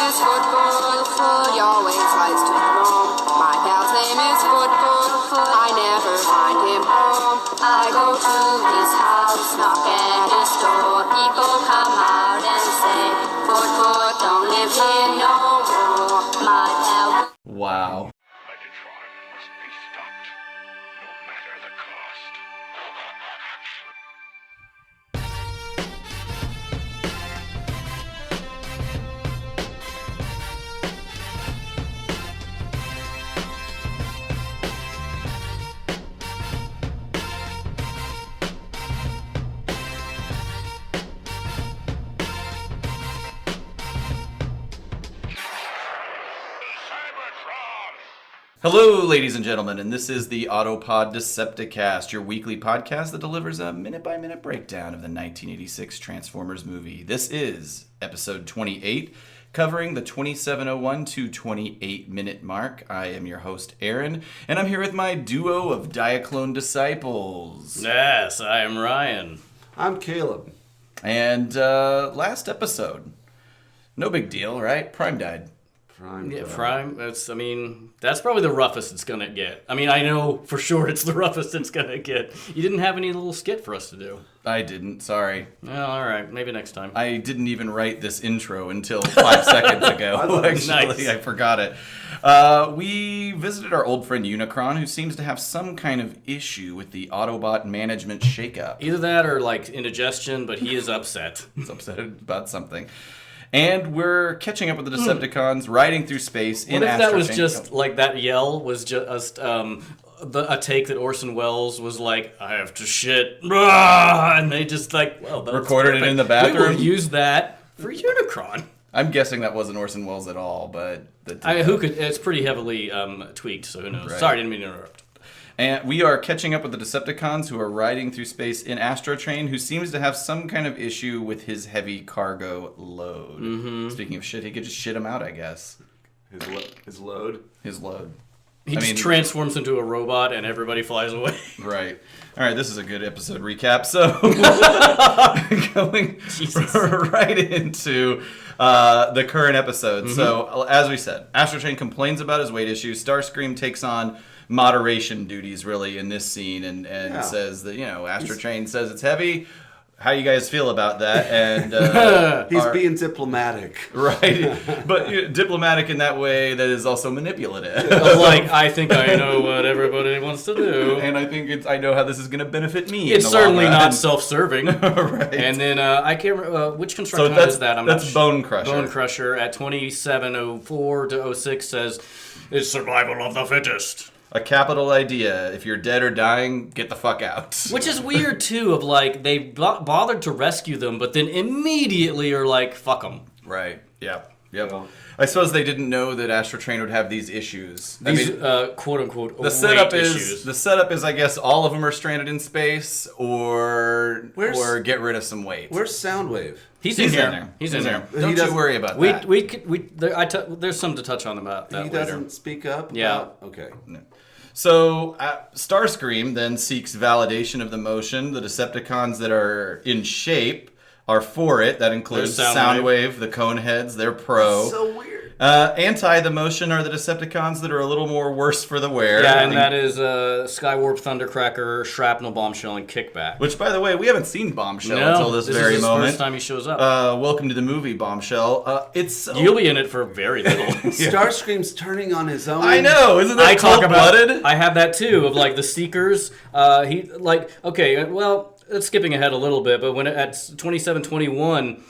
is Football, he always tries to roam. My pal's name is Football, I never find him home. I go to his house, knock at his door. People come out and say, Football don't live here no more. My pal. Wow. Megatron must be stopped, no matter the cost. Hello, ladies and gentlemen, and this is the Autopod Decepticast, your weekly podcast that delivers a minute-by-minute breakdown of the 1986 Transformers movie. This is episode 28, covering the 27:01 to 28-minute mark. I am your host, Aaron, and I'm here with my duo of Diaclone disciples. Yes, I am Ryan. I'm Caleb. And last episode, no big deal, right? Prime died. Prime. That's probably the roughest it's gonna get. I mean, I know for sure it's the roughest it's gonna get. You didn't have any little skit for us to do. I didn't, sorry. Well, all right, maybe next time. I didn't even write this intro until 5 seconds ago. Actually, nice. I forgot it. We visited our old friend Unicron, who seems to have some kind of issue with the Autobot management shakeup. Either that or like indigestion, but he is upset. He's upset about something. And we're catching up with the Decepticons, riding through space in What if that was Astrotrain. just like that yell was just a take that Orson Welles was like, I have to shit, and they just like, well, that Recorded it in the bathroom? We will use that for Unicron. I'm guessing that wasn't Orson Welles at all, but... It's pretty heavily tweaked, so who knows. Right. Sorry, didn't mean to interrupt. And we are catching up with the Decepticons who are riding through space in Astrotrain, who seems to have some kind of issue with his heavy cargo load. Mm-hmm. Speaking of shit, he could just shit him out, I guess. His load? His load. He just transforms into a robot and everybody flies away. Right. All right, this is a good episode recap. So, going right into the current episode. Mm-hmm. So, as we said, Astrotrain complains about his weight issues. Starscream takes on moderation duties, really, in this scene and says that, Astrotrain says it's heavy. How you guys feel about that? And he's being diplomatic, right? But diplomatic in that way that is also manipulative. Like, I think I know what everybody wants to do, and I think I know how this is going to benefit me. It's certainly not self-serving, right? And then I can't remember which construction is that. That's Bone Crusher. Bone Crusher at 27:04 to 06 says it's survival of the fittest. A capital idea. If you're dead or dying, get the fuck out. Which is weird, too, of like, they bothered to rescue them, but then immediately are like, fuck them. Right. Yep. Well, I suppose they didn't know that Astrotrain would have these issues. These, quote-unquote, the setup issues. The setup is, I guess, all of them are stranded in space, or get rid of some weight. Where's Soundwave? He's in there. He's in there. Don't you worry about that. There's something to touch on about that later. He doesn't speak up? Yeah. Okay. No. So, Starscream then seeks validation of the motion. The Decepticons that are in shape are for it. That includes Soundwave, the Coneheads, they're pro. So weird. Anti the motion are the Decepticons that are a little more worse for the wear. Yeah, and that is Skywarp, Thundercracker, Shrapnel, Bombshell, and Kickback. Which, by the way, we haven't seen Bombshell until this very is his moment. First time he shows up. Welcome to the movie, Bombshell. You'll be in it for very little. Starscream's turning on his own. I know, isn't that cold-blooded? I have that too, of like the Seekers. It's skipping ahead a little bit, but when at 27:21,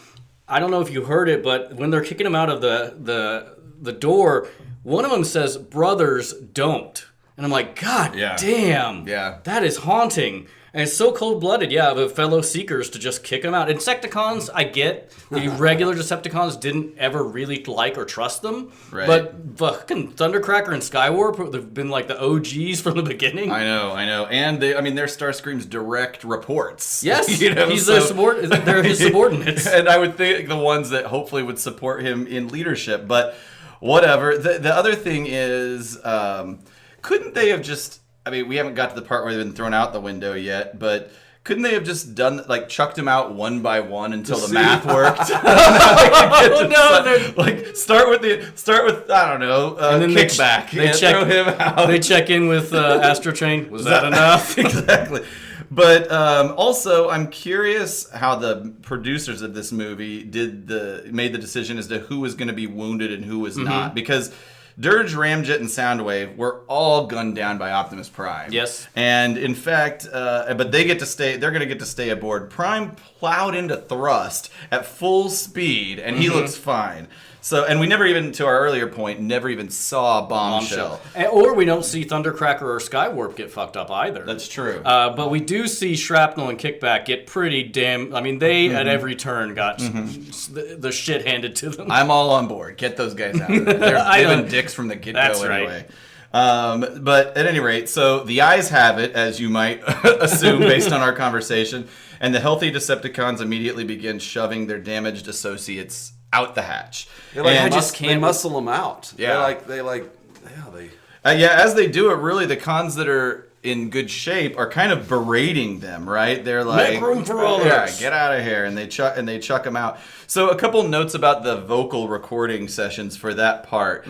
I don't know if you heard it, but when they're kicking him out of the door, one of them says, "Brothers, don't." And I'm like, God damn. Yeah. That is haunting. And it's so cold-blooded, of fellow Seekers to just kick him out. Insecticons, I get. The regular Decepticons didn't ever really like or trust them. Right. But fucking Thundercracker and Skywarp have been like the OGs from the beginning. I know. And they're Starscream's direct reports. Yes, they're his subordinates. And I would think the ones that hopefully would support him in leadership. But whatever. The other thing is, couldn't they have just... I mean, we haven't got to the part where they've been thrown out the window yet, but couldn't they have just done like chucked them out one by one until the math worked? Start with I don't know, and then kickback. They check throw him out. They check in with Astrotrain. Was that enough? Exactly. But also, I'm curious how the producers of this movie made the decision as to who was going to be wounded and who was not, because Dirge, Ramjet, and Soundwave were all gunned down by Optimus Prime. Yes. And in fact, but they get to stay. They're going to get to stay aboard. Prime plowed into Thrust at full speed, and he looks fine. So, and we never even, to our earlier point, never even saw Bombshell. Or we don't see Thundercracker or Skywarp get fucked up either. That's true. But we do see Shrapnel and Kickback get pretty damn... I mean, they, at every turn, got the shit handed to them. I'm all on board. Get those guys out of there. They've been dicks from the get-go That's anyway. Right. But at any rate, so the eyes have it, as you might assume based on our conversation, and the healthy Decepticons immediately begin shoving their damaged associates out the hatch. They muscle them out. Yeah. As they do it, really, the cons that are in good shape are kind of berating them, right? They're like, make room for others. Yeah, get out of here, and they chuck them out. So a couple notes about the vocal recording sessions for that part.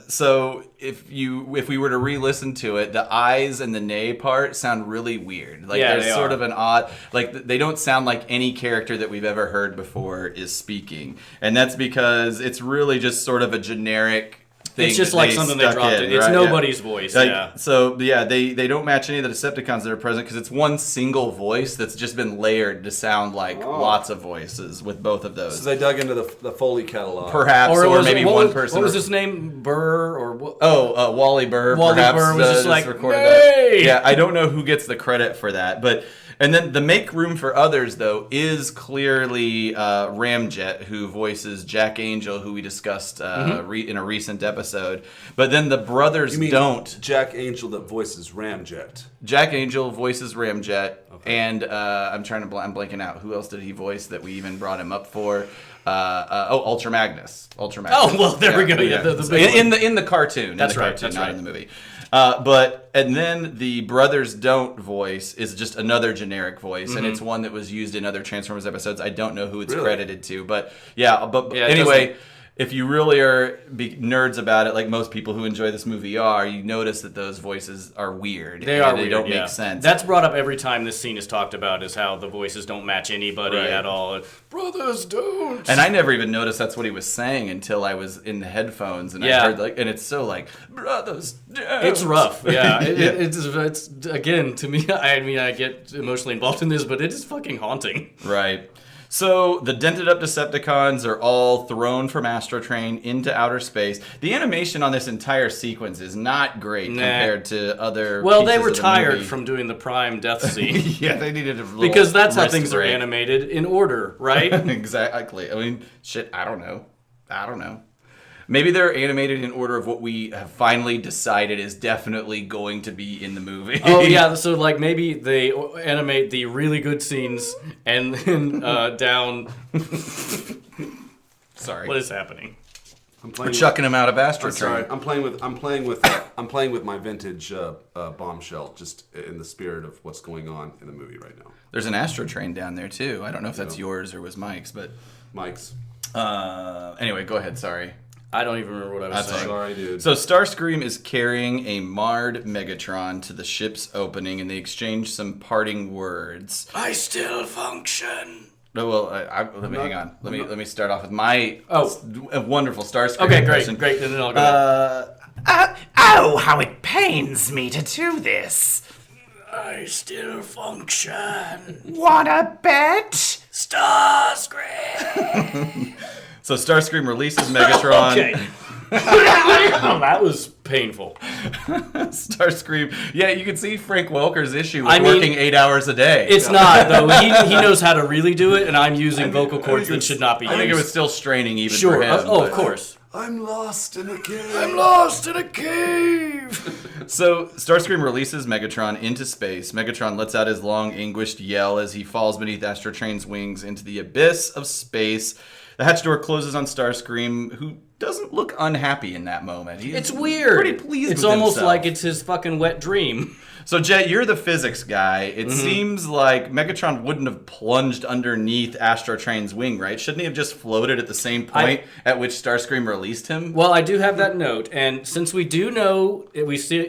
So if we were to re-listen to it, the eyes and the nay part sound really weird. Like there's sort of an odd, like they don't sound like any character that we've ever heard before is speaking, and that's because it's really just sort of a generic. It's just like something they dropped in. It's nobody's voice, So, they don't match any of the Decepticons that are present because it's one single voice that's just been layered to sound like lots of voices with both of those. So they dug into the Foley catalog. Perhaps, or maybe one person. What was his name? Burr? Or what? Wally Burr. Wally perhaps, Burr was just like, recorded hey! that. Yeah, I don't know who gets the credit for that, but... And then the make room for others, though, is clearly Ramjet, who voices Jack Angel, who we discussed in a recent episode. But then the brothers don't. Jack Angel that voices Ramjet. Jack Angel voices Ramjet, and I'm blanking out. Who else did he voice that we even brought him up for? Ultra Magnus. Oh well, there we go. Yeah, the big in the cartoon. That's right. That's not right. in the movie. And then the Brothers Don't voice is just another generic voice, and it's one that was used in other Transformers episodes. I don't know who it's credited to, but anyway, if you really are nerds about it, like most people who enjoy this movie are, you notice that those voices are weird. They are weird, They don't make sense. That's brought up every time this scene is talked about, is how the voices don't match anybody at all. Brothers don't. And I never even noticed that's what he was saying until I was in the headphones and I heard and it's so like, brothers don't. It's rough, It's again, to me, I get emotionally involved in this, but it is fucking haunting. Right. So the dented up Decepticons are all thrown from Astrotrain into outer space. The animation on this entire sequence is not great compared to other. Well, they were pieces of the tired movie. from doing the Prime death scene. Yeah, they needed a little because that's how wrist things break. are animated in order, right? Exactly. I mean, shit. I don't know. Maybe they're animated in order of what we have finally decided is definitely going to be in the movie. Oh yeah, so like maybe they animate the really good scenes and then down. Sorry. What is happening? We're chucking them out of Astrotrain. Sorry, I'm playing with my vintage bombshell, just in the spirit of what's going on in the movie right now. There's an Astrotrain down there too. I don't know if that's yours or was Mike's, but Mike's. Anyway, go ahead. Sorry. I don't even remember what I was saying. Sorry, dude. So Starscream is carrying a marred Megatron to the ship's opening, and they exchange some parting words. I still function. No, well, hang on. Let me start off with my wonderful Starscream. Okay, impression. great. And then I'll go. Oh, how it pains me to do this. I still function. Wanna bet? Starscream. So Starscream releases Megatron. Okay. Oh, that was painful. Starscream. Yeah, you can see Frank Welker's issue with working 8 hours a day. It's not, though. He knows how to really do it, and I'm using vocal cords that should not be used. I think it was still straining even sure. for him. Of course. I'm lost in a cave. So Starscream releases Megatron into space. Megatron lets out his long, anguished yell as he falls beneath Astrotrain's wings into the abyss of space. The hatch door closes on Starscream, who doesn't look look unhappy in that moment. It's weird. Pretty pleased It's with almost himself. like it's his fucking wet dream. So, Jet, you're the physics guy. It seems like Megatron wouldn't have plunged underneath Astro Train's wing, right? Shouldn't he have just floated at the same point at which Starscream released him? Well, I do have that note, and since we do know,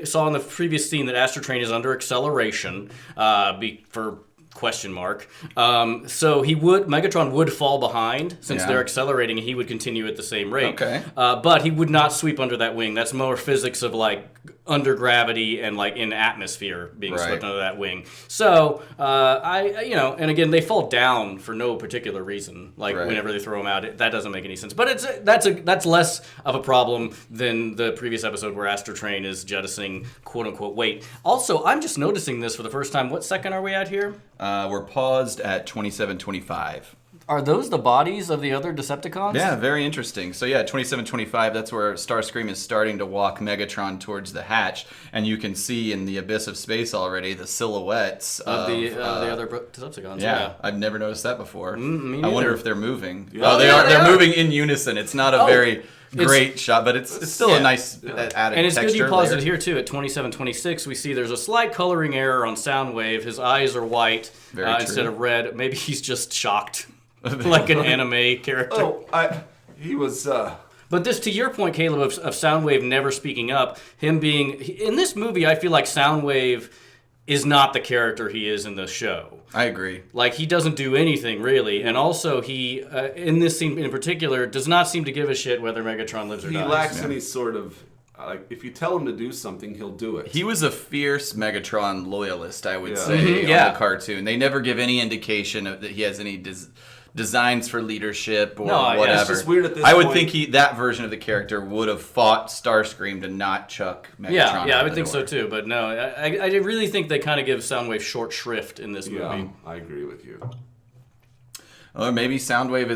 saw in the previous scene that Astro Train is under acceleration, for question mark. So Megatron would fall behind since they're accelerating, and he would continue at the same rate. Okay. But he would not sweep under that wing. That's more physics of like under gravity and like in atmosphere being swept under that wing. So and again, they fall down for no particular reason. Like whenever they throw them out, that doesn't make any sense. But that's less of a problem than the previous episode where Astro Train is jettisoning quote unquote weight. Also, I'm just noticing this for the first time. What second are we at here? We're paused at 27:25. Are those the bodies of the other Decepticons? Yeah, very interesting. So 27:25, that's where Starscream is starting to walk Megatron towards the hatch, and you can see in the abyss of space already the silhouettes of the other Decepticons. Yeah, I've never noticed that before. Me I wonder neither. if they're moving. Yeah. Oh, they are. They're moving in unison. It's not a very great shot, but it's still a nice added And it's good you texture paused layer. it here too. At 27:26, we see there's a slight coloring error on Soundwave. His eyes are white instead of red. Maybe he's just shocked, like an anime character. He was. But this, to your point, Caleb, of Soundwave never speaking up, him being in this movie, I feel like Soundwave is not the character he is in the show. I agree. Like, he doesn't do anything, really. And also, he, in this scene in particular, does not seem to give a shit whether Megatron lives or dies. He lacks any sort of. If you tell him to do something, he'll do it. He was a fierce Megatron loyalist, I would say, Mhm, on yeah. the cartoon. They never give any indication that he has any designs for leadership or whatever. it's just weird at this I would point. think that version of the character would have fought Starscream to not chuck Megatron Yeah, I out would the think so door. too. But no, I really think they kind of give Soundwave short shrift in this movie. Yeah, I agree with you. Or maybe Soundwave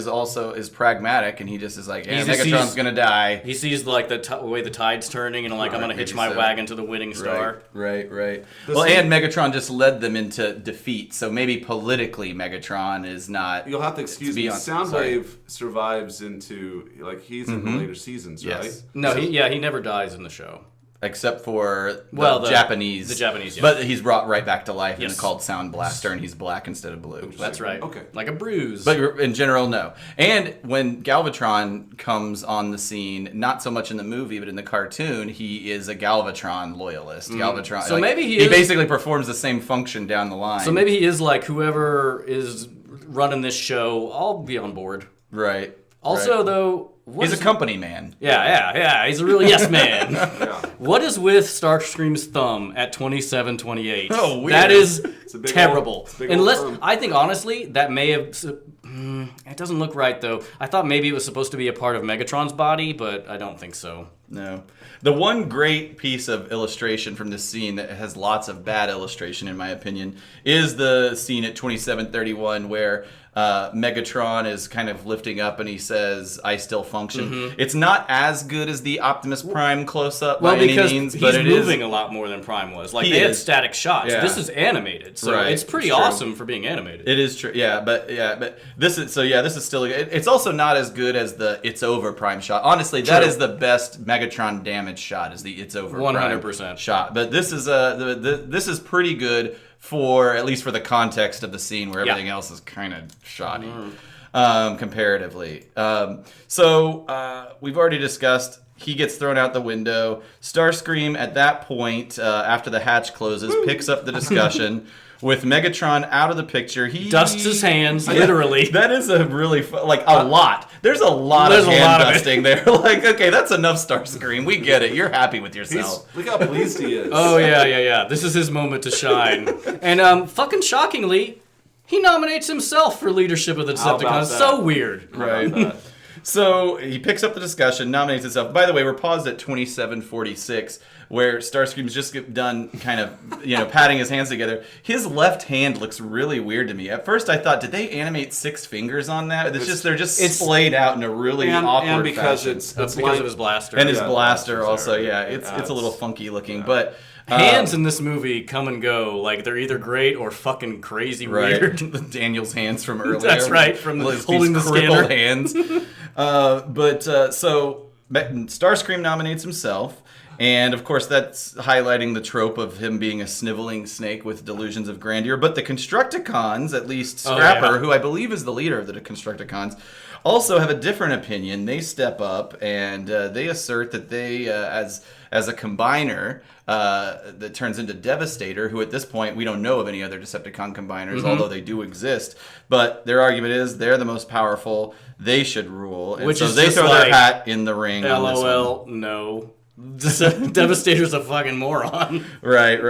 is pragmatic and he just is like, yeah, He Megatron's sees- gonna die. He sees like the way the tide's turning, and like I'm gonna hitch maybe my so. wagon to the winning star. Right. Well, and Megatron just led them into defeat, so maybe politically Megatron is not. You'll have to excuse me. Soundwave survives into he's in the later seasons, right? Yes. No, he never dies in the show. Except for the Japanese. The Japanese, yeah. But he's brought right back to life and Yes. it's called Sound Blaster, and he's black instead of blue. That's right. Okay. Like a bruise. But in general, no. And when Galvatron comes on the scene, not so much in the movie, but in the cartoon, he is a Galvatron loyalist. Galvatron. So maybe he he is- basically performs the same function down the line. So maybe he is like whoever is running this show. I'll be on board. Right. Also, right. though, He's a company man. Yeah. He's a real yes man. Yeah. What is with Starscream's thumb at 27:28? Oh, weird. That is a big terrible. old- it's a big old Unless thumb. I think honestly that may have. It doesn't look right though. I thought maybe it was supposed to be a part of Megatron's body, but I don't think so. No. The one great piece of illustration from this scene that has lots of bad illustration, in my opinion, is the scene at 27:31 where Megatron is kind of lifting up and he says, "I still function." It's not as good as the Optimus Prime close-up Well, by any because means, he's but it is. moving a lot more than Prime was. Like He they had is. static shots. Yeah. This is animated, so Right, it's pretty it's true. awesome for being animated. It is true, but this is This is still. It's also not as good as the "It's Over" Prime shot. Honestly, that True. is the best Megatron damage shot. Is the "It's Over" Prime 100% shot. But this is this is pretty good for at least for the context of the scene where everything else is kind of shoddy, comparatively. So we've already discussed. He gets thrown out the window. Starscream, at that point, after the hatch closes, picks up the discussion. With Megatron out of the picture, he Dusts his hands, literally. That is a really a lot. There's a lot of There's a hand lot of it. dusting there. Like, okay, that's enough, Starscream. We get it. You're happy with yourself. Look how pleased he is. Oh yeah. This is his moment to shine. And fucking shockingly, he nominates himself for leadership of the How about Decepticons. that? So weird. Right. So he picks up the discussion, nominates himself. By the way, we're paused at 27:46, where Starscream's just done kind of, patting his hands together. His left hand looks really weird to me. At first, I thought, did they animate 6 fingers on that? They're just splayed out in a really awkward and because fashion. it's Because like, of his blaster. And his Yeah, blaster blasters also, are- it's a little funky looking, but Hands in this movie come and go. Like, they're either great or fucking crazy weird. Daniel's hands from earlier. That's right, from These holding the crippled scanner. hands. So Starscream nominates himself. And, of course, that's highlighting the trope of him being a sniveling snake with delusions of grandeur. But the Constructicons, at least Scrapper, who I believe is the leader of the Constructicons, also have a different opinion. They step up and they assert that they, as a combiner that turns into Devastator, who at this point we don't know of any other Decepticon combiners, although they do exist. But their argument is they're the most powerful. They should rule. And Which so is they just throw like, their hat in the ring. On this one. LOL, no. Devastator's a fucking moron. Right.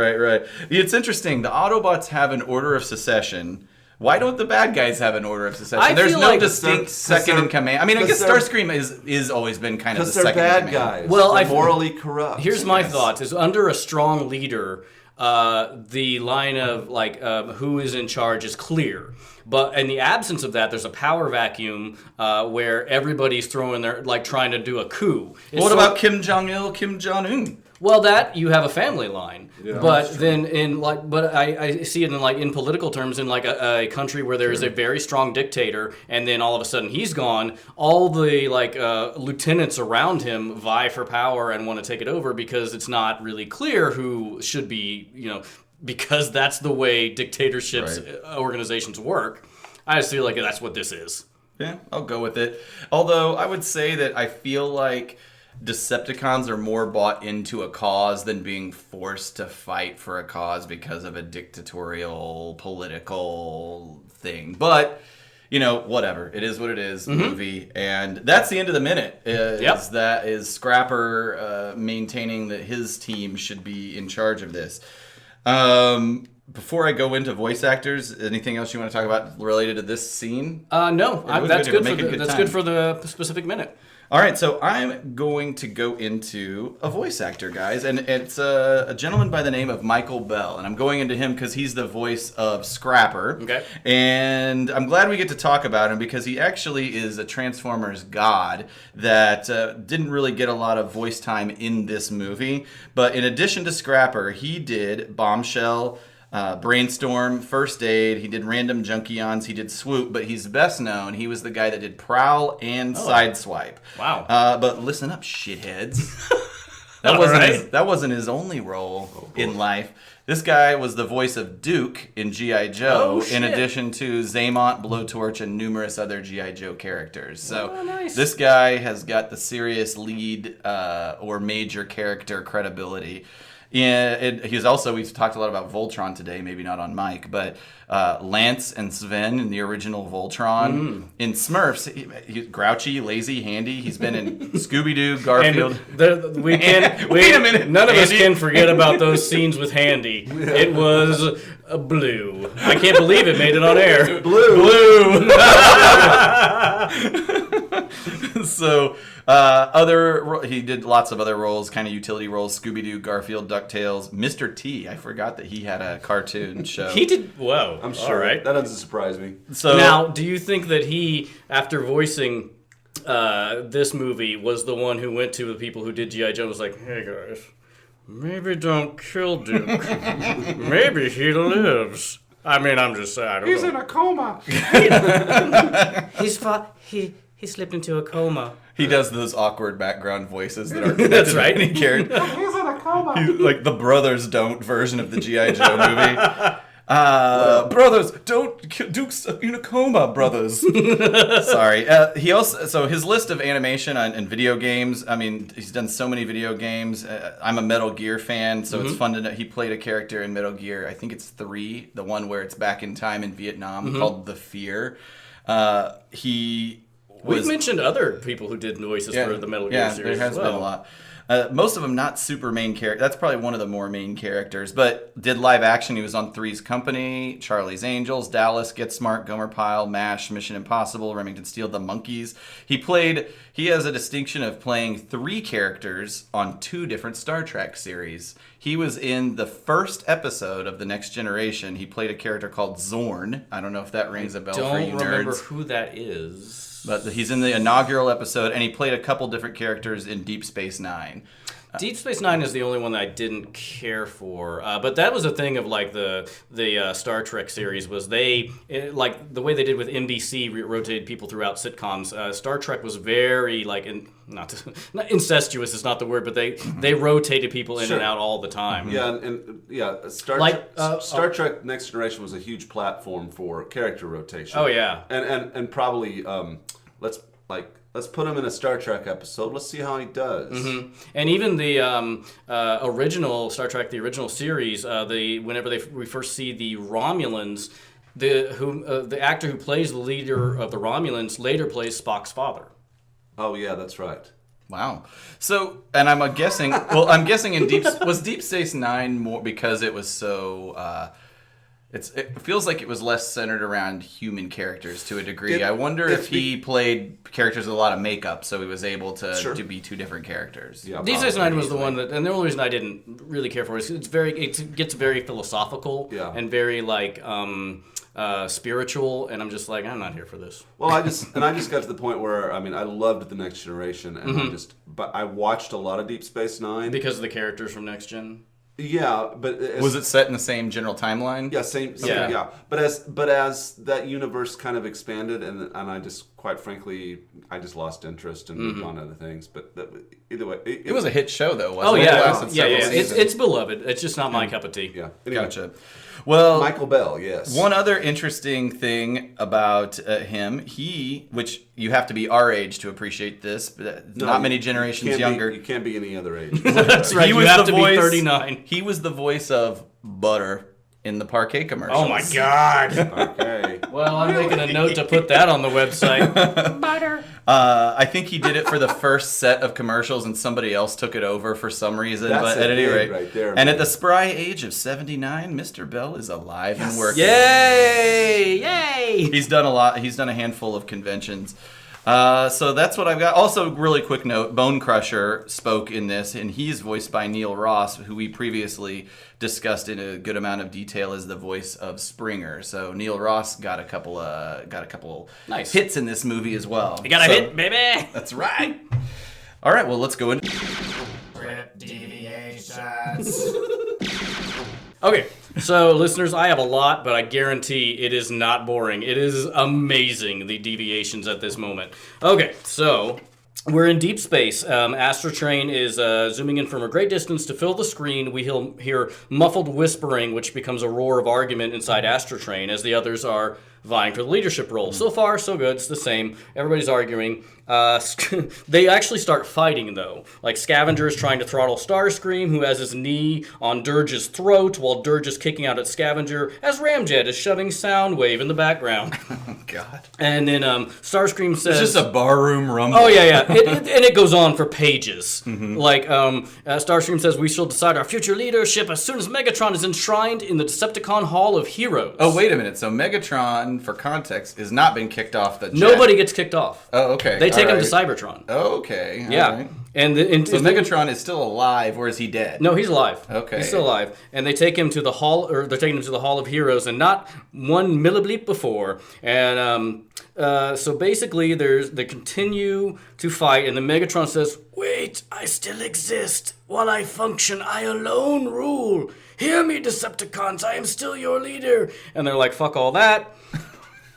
It's interesting. The Autobots have an order of secession. Why don't the bad guys have an order of secession? There's feel no like distinct second in command. I mean, I guess Starscream is always been kind of the Because they're second in bad command. guys. Well, they're morally corrupt. Here's my thoughts: is under a strong leader, the line of who is in charge is clear. But in the absence of that, there's a power vacuum where everybody's throwing their trying to do a coup. What about Kim Jong-il, Kim Jong-un? Well, that you have a family line, Yeah, but then I see it in political terms in a country where there is a very strong dictator, and then all of a sudden he's gone. All the lieutenants around him vie for power and want to take it over because it's not really clear who should be, because that's the way dictatorships organizations work. I just feel like that's what this is. Yeah, I'll go with it. Although I would say that I feel like Decepticons are more bought into a cause than being forced to fight for a cause because of a dictatorial political thing. But, whatever. It is what it is, movie. And that's the end of the minute. That is Scrapper maintaining that his team should be in charge of this. Before I go into voice actors, anything else you want to talk about related to this scene? No, that's good. That's Good for the specific minute. All right, so I'm going to go into a voice actor, guys, and it's a gentleman by the name of Michael Bell, and I'm going into him because he's the voice of Scrapper. Okay. And I'm glad we get to talk about him because he actually is a Transformers god that didn't really get a lot of voice time in this movie. But in addition to Scrapper, he did Bombshell, Brainstorm, First Aid, he did Random Junkions, he did Swoop, but he's best known, he was the guy that did Prowl and Sideswipe. Wow. But listen up, shitheads. That That wasn't his only role in life. This guy was the voice of Duke in G.I. Joe, in addition to Zaymont, Blowtorch, and numerous other G.I. Joe characters. So nice. This guy has got the serious lead or major character credibility. He's also, we've talked a lot about Voltron today, maybe not on mic, but Lance and Sven in the original Voltron. In Smurfs, he's grouchy, lazy, handy. He's been in Scooby-Doo, Garfield. Wait a minute. None of us can forget about those scenes with Handy. It was blue. I can't believe it made it on air. Blue. So, he did lots of other roles, kind of utility roles, Scooby-Doo, Garfield, DuckTales, Mr. T. I forgot that he had a cartoon show. He did, whoa. I'm sure. All right. That doesn't surprise me. So now, do you think that he, after voicing this movie, was the one who went to the people who did G.I. Joe and was like, hey guys, maybe don't kill Duke. Maybe he lives. I mean, I'm just saying, I don't know. He's in a coma. He slipped into a coma. he does those awkward background voices that are That's right. Any character. He's in a coma. He's like the Brothers Don't version of the G.I. Joe movie. Brothers, don't Duke's in a coma, brothers. Sorry. He also, so his list of animation and video games, I mean, he's done so many video games. I'm a Metal Gear fan, so it's fun to know. He played a character in Metal Gear, I think it's 3, the one where it's back in time in Vietnam, called The Fear. We've mentioned other people who did voices for the Metal Gear series. Yeah, there has been a lot. Most of them not super main character. That's probably one of the more main characters. But did live action. He was on Three's Company, Charlie's Angels, Dallas, Get Smart, Gomer Pyle, MASH, Mission Impossible, Remington Steele, The Monkees. He has a distinction of playing 3 characters on 2 different Star Trek series. He was in the first episode of The Next Generation. He played a character called Zorn. I don't know if that rings a bell for you nerds. Don't remember who that is. But he's in the inaugural episode, and he played a couple different characters in Deep Space Nine. Deep Space Nine is the only one that I didn't care for, but that was a thing of like the Star Trek series was like the way they did with NBC rotated people throughout sitcoms. Star Trek was very like not incestuous is not the word, but they rotated people in and out all the time. Yeah, and Star Trek Next Generation was a huge platform for character rotation. Oh yeah, and probably let's put him in a Star Trek episode. Let's see how he does. Mm-hmm. And even the original Star Trek, the original series, whenever we first see the Romulans, the actor who plays the leader of the Romulans later plays Spock's father. Oh yeah, that's right. Wow. So, and I'm guessing. Well, I'm guessing was Deep Space Nine more because it was so. It feels like it was less centered around human characters to a degree. I wonder if he played characters with a lot of makeup, so he was able to be two different characters. Yeah, Deep Space Nine was the one that, and the only reason I didn't really care for it is it gets very philosophical and very like spiritual, and I'm just like, I'm not here for this. Well, I just got to the point where I loved the Next Generation, and but I watched a lot of Deep Space Nine because of the characters from Next Gen. Yeah, but was it set in the same general timeline? Yeah, same. Yeah. But as that universe kind of expanded, and I just quite frankly I just lost interest and moved on to other things. But either way, it was a hit show though. Wasn't it? Yeah, It lasted several seasons. It's beloved. It's just not my cup of tea. Yeah, anyway. Gotcha. Well, Michael Bell, yes. One other interesting thing about him, which you have to be our age to appreciate this, but not many generations younger. You can't be any other age. That's right. You have to be 39. He was the voice of Butter in the Parquet commercials. Oh my God. Okay. Well, I'm making a note to put that on the website. Butter. I think he did it for the first set of commercials, and somebody else took it over for some reason. That's but at any rate, right there, and at the spry age of 79, Mr. Bell is alive and working. Yay! Yay! He's done a lot. He's done a handful of conventions. So that's what I've got. Also, really quick note, Bone Crusher spoke in this, and he's voiced by Neil Ross, who we previously discussed in a good amount of detail as the voice of Springer. So Neil Ross got a couple nice hits in this movie as well. You got a hit, baby! That's right. All right, well, let's go into Deviations. Okay, so listeners, I have a lot, but I guarantee it is not boring. It is amazing, the deviations at this moment. Okay, so we're in deep space. Astrotrain is zooming in from a great distance to fill the screen. We hear muffled whispering, which becomes a roar of argument inside Astrotrain as the others are vying for the leadership role. So far, so good. It's the same. Everybody's arguing. They actually start fighting, though. Like, Scavenger is trying to throttle Starscream, who has his knee on Dirge's throat, while Dirge is kicking out at Scavenger, as Ramjet is shoving Soundwave in the background. Oh, God. And then Starscream says... It's just a barroom rumble. Oh, yeah. And it goes on for pages. Like, Starscream says, we shall decide our future leadership as soon as Megatron is enshrined in the Decepticon Hall of Heroes. Oh, wait a minute. So Megatron, for context, has not been kicked off the jet. Nobody gets kicked off. Oh, okay. They take him to Cybertron. Okay. Yeah. All right. So Megatron is still alive, or is he dead? No, he's alive. Okay. He's still alive. And they take him to the hall, or they're taking him to the Hall of Heroes, and not one millibleep before. And so basically, they continue to fight, and the Megatron says, "Wait, I still exist. While I function, I alone rule. Hear me, Decepticons, I am still your leader." And they're like, fuck all that.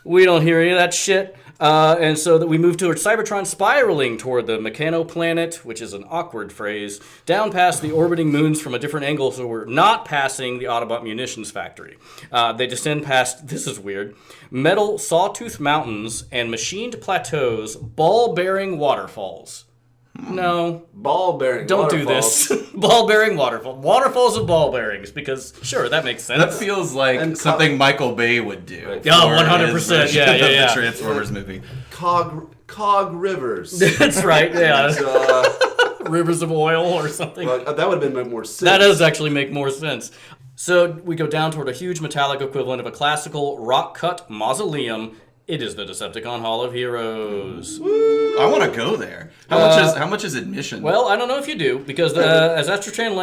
We don't hear any of that shit. And so that we move towards Cybertron, spiraling toward the Mechano planet, which is an awkward phrase, down past the orbiting moons from a different angle, so we're not passing the Autobot munitions factory. They descend past, this is weird, metal sawtooth mountains and machined plateaus, ball-bearing waterfalls. No. Ball bearing. Don't do this. Ball bearing waterfall. Waterfalls of ball bearings, because sure, that makes sense. That feels like something Michael Bay would do. Right. Oh, 100%. Yeah. The Transformers movie. Cog rivers. That's right, yeah. Rivers of oil or something. Well, that would have been more sense. That does actually make more sense. So we go down toward a huge metallic equivalent of a classical rock-cut mausoleum. It is the Decepticon Hall of Heroes. I want to go there. How much is admission? Well, I don't know if you do, because as Astrotrain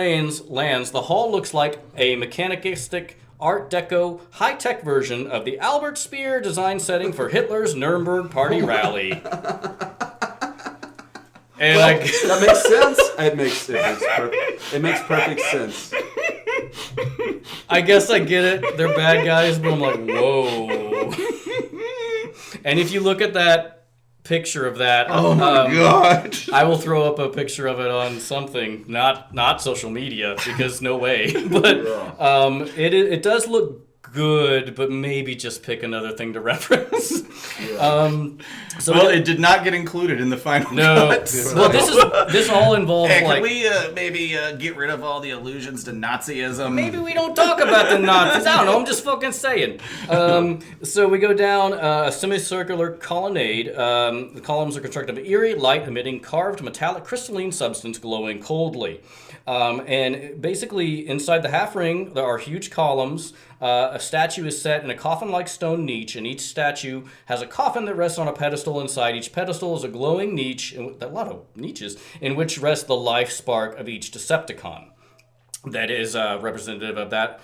lands, the hall looks like a mechanistic Art Deco high-tech version of the Albert Speer design setting for Hitler's Nuremberg Party rally. And That makes sense. It makes perfect sense. I guess I get it. They're bad guys, but I'm like, whoa. And if you look at that picture of that, Oh my god! I will throw up a picture of it on something, not social media, because no way. But it does look good, but maybe just pick another thing to reference. It did not get included in the final No. cut. Well, this all involves Hey, like. can we maybe get rid of all the allusions to Nazism? Maybe we don't talk about the Nazis. I don't know. I'm just fucking saying. So we go down a semicircular colonnade. The columns are constructed of eerie, light-emitting, carved metallic crystalline substance glowing coldly. And basically, inside the half ring, there are huge columns. A statue is set in a coffin-like stone niche, and each statue has a coffin that rests on a pedestal inside. Each pedestal is a glowing niche, a lot of niches, in which rests the life spark of each Decepticon. That is representative of that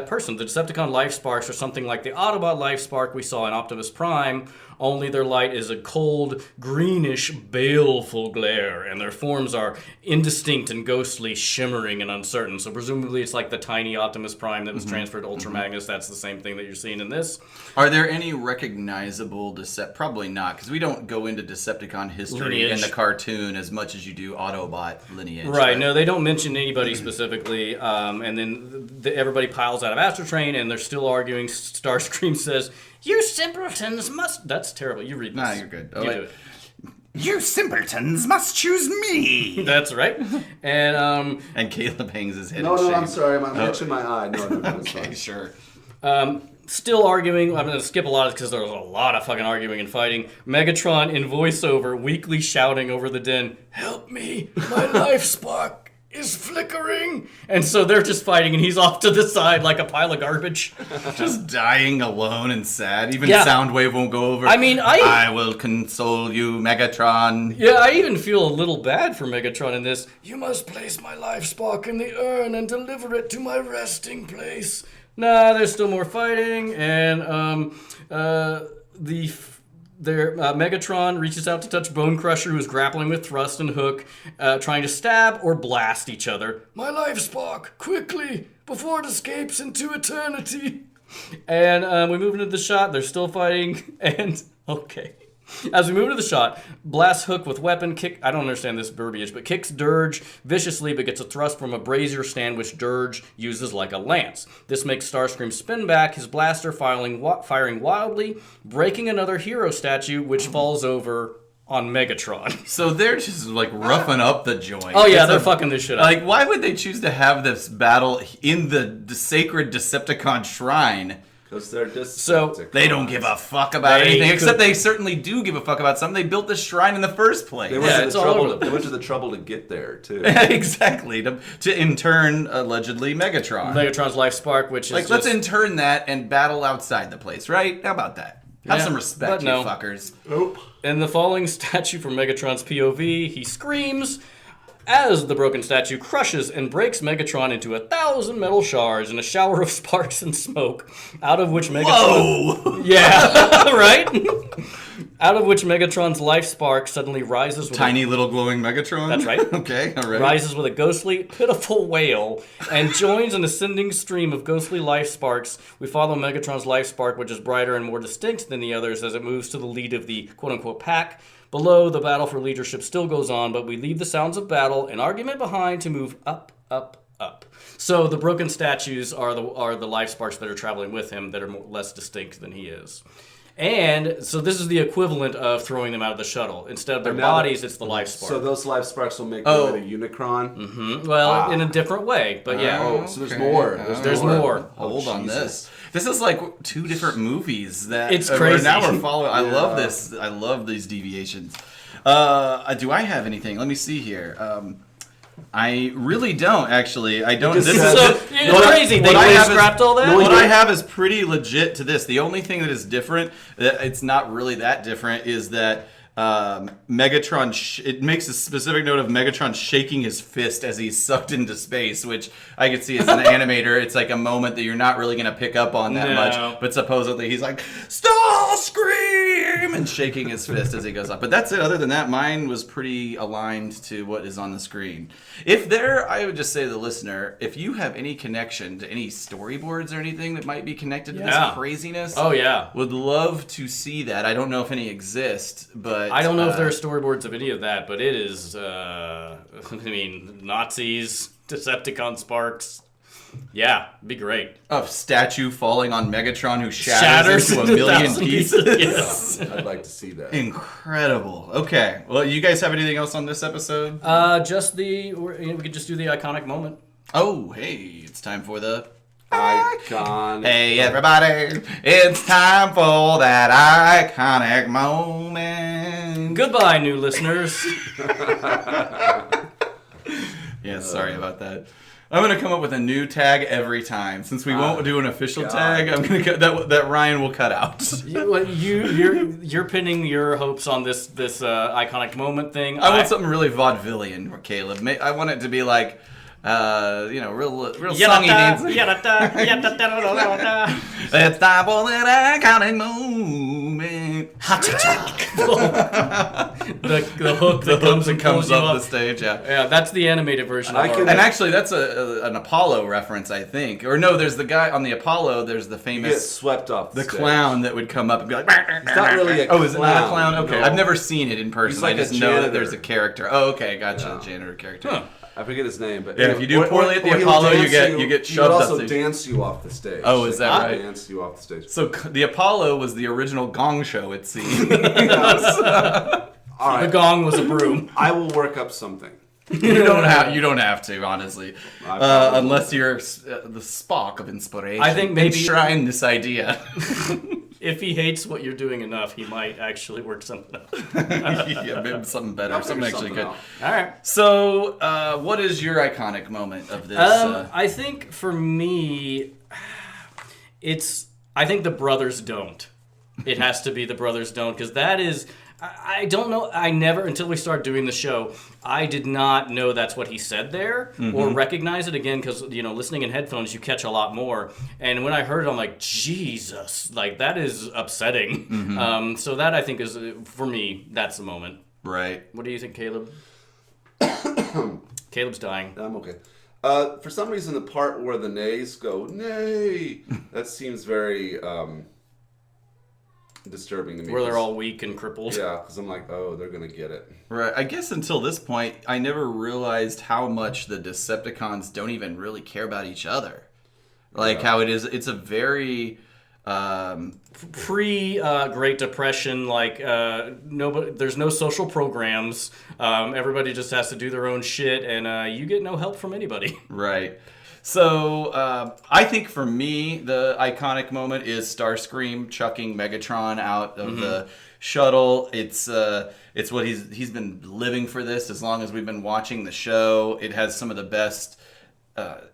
person. The Decepticon life sparks are something like the Autobot life spark we saw in Optimus Prime, only their light is a cold, greenish, baleful glare, and their forms are indistinct and ghostly, shimmering and uncertain. So presumably it's like the tiny Optimus Prime that was transferred to Ultra Magnus. That's the same thing that you're seeing in this. Are there any recognizable Probably not, because we don't go into Decepticon history Lineage. in the cartoon as much as you do Autobot lineage. Right, no, they don't mention anybody specifically, and then everybody piles out of Astrotrain, and they're still arguing. Starscream says, "You simpletons must..." That's terrible. You read this. Nah, you're good. You do it. You simpletons must choose me. That's right. And And Caleb hangs his head No, in shame. I'm sorry. I'm itching my eye. No, it's Okay, fine. sure. still arguing. I'm going to skip a lot because there was a lot of fucking arguing and fighting. Megatron in voiceover, weakly shouting over the den, "Help me, my life spark is flickering." And so they're just fighting, and he's off to the side like a pile of garbage. Just dying alone and sad. Even Yeah. Soundwave won't go over. I mean, I will console you, Megatron. Yeah, I even feel a little bad for Megatron in this. "You must place my life spark in the urn and deliver it to my resting place." Nah, there's still more fighting, and Megatron reaches out to touch Bone Crusher, who's grappling with Thrust and Hook, trying to stab or blast each other. "My life spark, quickly, before it escapes into eternity." And we move into the shot. They're still fighting, and okay. As we move to the shot, blasts Hook with weapon, I don't understand this verbiage, but kicks Dirge viciously, but gets a thrust from a brazier stand, which Dirge uses like a lance. This makes Starscream spin back, his blaster firing wildly, breaking another hero statue, which falls over on Megatron. So they're just like roughing up the joint. Oh yeah, It's they're fucking this shit up. Like, why would they choose to have this battle in the sacred Decepticon shrine? Because they're just So, They don't give a fuck about They anything, except could- they certainly do give a fuck about something. They built this shrine in the first place. They went, Yeah, to it's the all over trouble, the they went to the trouble to get there, too. Exactly. To intern, allegedly, Megatron. Megatron's life spark, which is Like, let's intern that and battle outside the place, right? How about that? Have Yeah, some respect, but you no. fuckers. Nope. In the following statue from Megatron's POV, he screams as the broken statue crushes and breaks Megatron into 1,000 metal shards in a shower of sparks and smoke, out of which Megatron... Whoa! Yeah, right? Out of which Megatron's life spark suddenly rises with Tiny little glowing Megatron? That's right. Okay, all right. rises with a ghostly, pitiful wail, and joins an ascending stream of ghostly life sparks. We follow Megatron's life spark, which is brighter and more distinct than the others, as it moves to the lead of the quote-unquote pack. Below, the battle for leadership still goes on, but we leave the sounds of battle and argument behind to move up, up, up. So the broken statues are the life sparks that are traveling with him that are less distinct than he is. And so this is the equivalent of throwing them out of the shuttle. Instead of their bodies, it's the life spark. So those life sparks will make their way to Unicron. Well, in a different way, but yeah. Oh, so there's more. There's more. Hold on Jesus. this. This is like two different movies that It's crazy. Now we're following. I love this. I love these deviations. Do I have anything? Let me see here. I really don't actually. I don't. This said- is So, it's crazy. They what I have scrapped all that? What I have is pretty legit to this. The only thing that is different, that it's not really that different, is that Megatron. It makes a specific note of Megatron shaking his fist as he's sucked into space, which I could see as an animator. It's like a moment that you're not really going to pick up on that No. much, but supposedly he's like, "Starscream!" Starscream and shaking his fist as he goes up. But that's it. Other than that, mine was pretty aligned to what is on the screen. I would just say to the listener, if you have any connection to any storyboards or anything that might be connected to this craziness, Oh, yeah. would love to see that. I don't know if any exist, but I don't know if there are storyboards of any of that, but it is, Nazis, Decepticon sparks. Yeah, it'd be great. a statue falling on Megatron who shatters into a million pieces. Yes. I'd like to see that. Incredible. Okay. Well, you guys have anything else on this episode? We could just do the iconic moment. Oh, hey, it's time for the Icon. Hey everybody, it's time for that iconic moment. Goodbye, new listeners. Yeah, sorry about that. I'm gonna come up with a new tag every time. Since we won't do an official tag, I'm gonna cut that Ryan will cut out. You're pinning your hopes on this iconic moment thing. I want something really vaudevillian, Caleb. I want it to be like, real songy dance. It's time for that iconic moment. the hook that comes up the up. stage. Yeah. Yeah, that's the animated version of And actually, that's an Apollo reference, I think. Or no, there's the guy on the Apollo. There's the Get famous swept off the stage. clown that would come up and be like. It's not really a Oh, is it not a clown? clown, Okay, no. I've never seen it in person. He's like I just a know that janitor. there's a character. Oh, okay, gotcha. Yeah. The janitor character. Huh. I forget his name, but Yeah, if you do poorly at the he'll Apollo, you dance get He shoved would off also stage. dance you off the stage. Oh, is that right? Dance you off the stage. So the Apollo was the original Gong Show, it seems. All right, The gong was a broom. I will work up something. You don't have to, honestly, probably unless you're the Spock of inspiration. I think maybe- enshrine this idea. If he hates what you're doing enough, he might actually work something out. Yeah, maybe something better, I'll something figure actually good. out. All right. So, what is your iconic moment of this? I think for me, I think the brothers don't. It has to be the brothers don't, because that is. I don't know. I never, until we started doing the show, I did not know that's what he said there or recognize it again because, listening in headphones, you catch a lot more. And when I heard it, I'm like, Jesus, like that is upsetting. So that I think is, for me, that's the moment. Right. What do you think, Caleb? Caleb's dying. I'm okay. For some reason, the part where the nays go, nay, that seems very disturbing to me. Where they're all weak and crippled. Yeah, because I'm like, oh, they're going to get it. Right. I guess until this point, I never realized how much the Decepticons don't even really care about each other. Like how it is. It's a very Pre-Great Depression, there's no social programs. Everybody just has to do their own shit, and you get no help from anybody. right. So I think for me, the iconic moment is Starscream chucking Megatron out of the shuttle. It's what he's been living for this as long as we've been watching the show. It has some of the best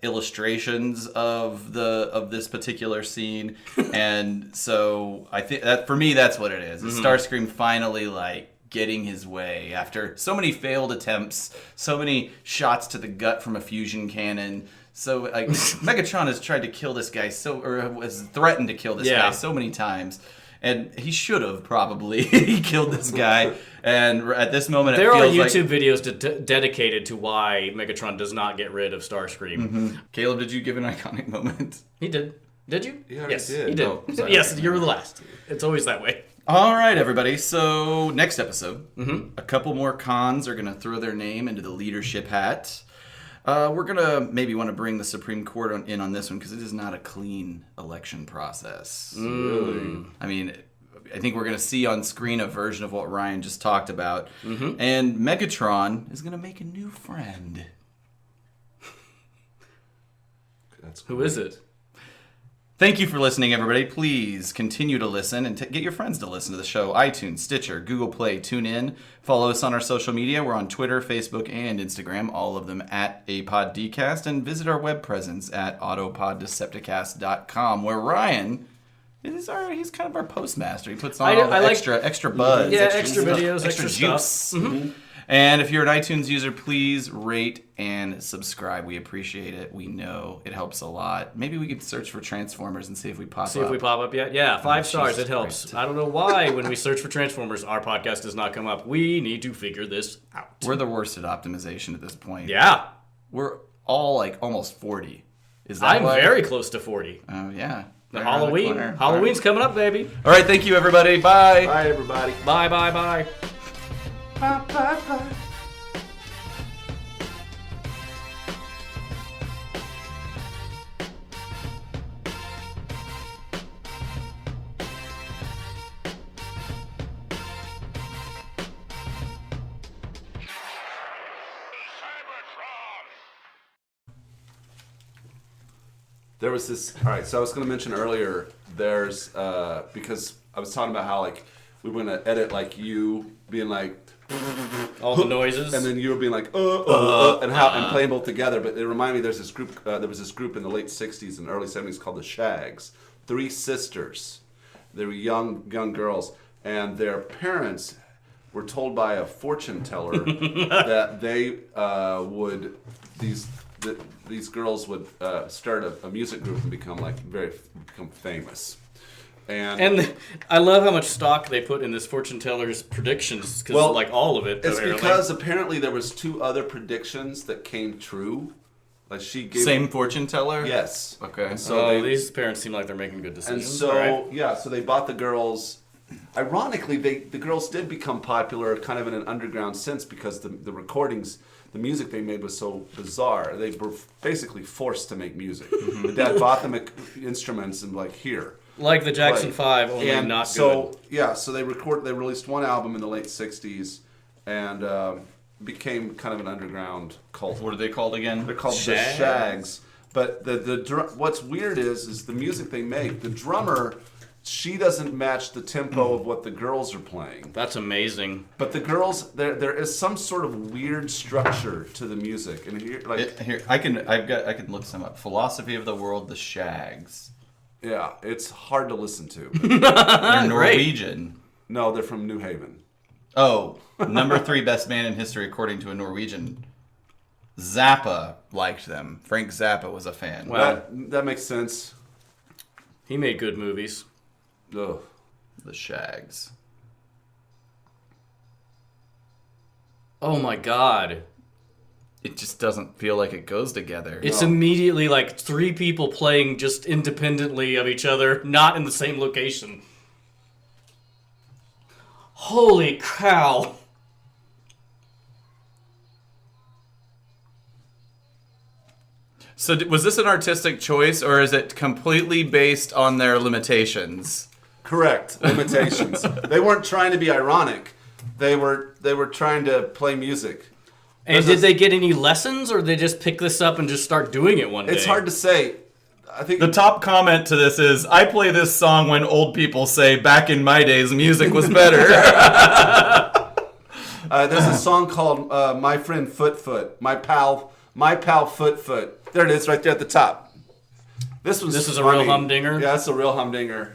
illustrations of this particular scene, and so I think that for me that's what it is. It's Starscream finally getting his way after so many failed attempts, so many shots to the gut from a fusion cannon. So Megatron has tried to kill this guy or has threatened to kill this guy so many times. And he should have probably. He killed this guy. And at this moment, There it are feels YouTube videos dedicated to why Megatron does not get rid of Starscream. Caleb, did you give an iconic moment? He did. Did you? He already yes, did. he did. Oh, sorry. Yes, you're the last. It's always that way. All right, everybody. So next episode, a couple more cons are going to throw their name into the leadership hat. We're going to maybe want to bring the Supreme Court in on this one because it is not a clean election process. Really? I mean, I think we're going to see on screen a version of what Ryan just talked about. And Megatron is going to make a new friend. Who is it? Thank you for listening, everybody. Please continue to listen and get your friends to listen to the show. iTunes, Stitcher, Google Play, TuneIn. Follow us on our social media. We're on Twitter, Facebook, and Instagram, all of them at APODcast. And visit our web presence at autopoddecepticast.com, where Ryan he's kind of our postmaster. He puts on all the extra buzz. Yeah, extra videos, extra juice. stuff. And if you're an iTunes user, please rate and subscribe. We appreciate it. We know it helps a lot. Maybe we could search for Transformers and see if we pop up. See if we pop up yet? Yeah, 5 stars. Jesus It helps. Christ. I don't know why when we search for Transformers, our podcast does not come up. We need to figure this out. We're the worst at optimization at this point. Yeah. We're all like almost 40. Is that I'm why? very close to 40. Oh, yeah. The Right around the Halloween. corner. Halloween's coming up, baby. All right, thank you, everybody. Bye. Bye, everybody. Bye, bye, bye. Cybertron! There was this. All right, so I was going to mention earlier. There's because I was talking about how like we were going to edit like you being like, All the noises. and then you were being like, and playing both together. But it reminded me there's this group. There was this group in the late '60s and early '70s called the Shags. 3 sisters. They were young girls, and their parents were told by a fortune teller that they would these girls would start a music group and become famous. And I love how much stock they put in this fortune teller's predictions, because like all of it. It's apparently. because apparently there was 2 other predictions that came true. Like she gave Same fortune teller? Yes. Okay. And so these parents seem like they're making good and decisions. so all right. so they bought the girls. Ironically, the girls did become popular, kind of in an underground sense, because the recordings, the music they made was so bizarre. They were basically forced to make music. The dad bought them instruments and here. Like the Jackson Right. 5, only And not so, good. so they released one album in the late '60s, and became kind of an underground cult. What are they called again? They're called the Shags. But what's weird is the music they make. The drummer, she doesn't match the tempo of what the girls are playing. That's amazing. But the girls, there is some sort of weird structure to the music, and Here, I can look some up. Philosophy of the World, the Shags. yeah, it's hard to listen to. They're Norwegian. No, they're from New Haven. Oh, number 3 best band in history according to a Norwegian. Zappa liked them. Frank Zappa was a fan. Wow. That makes sense. He made good movies. Ugh. The Shags. Oh my god. It just doesn't feel like it goes together. It's immediately like 3 people playing just independently of each other, not in the same location. Holy cow. So was this an artistic choice, or is it completely based on their limitations? Correct. Limitations. They weren't trying to be ironic. They were trying to play music. And did they get any lessons, or they just pick this up and just start doing it one day? It's hard to say. I think The top comment to this is, I play this song when old people say, back in my days, music was better. there's a song called "My Friend Foot," my pal Foot. There it is, right there at the top. This is a funny. real humdinger? Yeah, it's a real humdinger.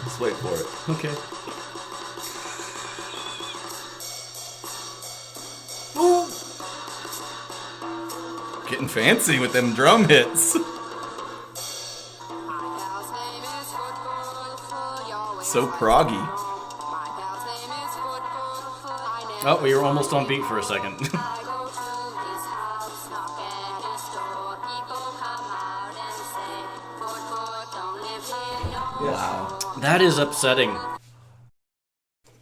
Let's wait for it. Okay. Getting fancy with them drum hits. So proggy. Oh, we were almost on beat for a second. Wow. That is upsetting.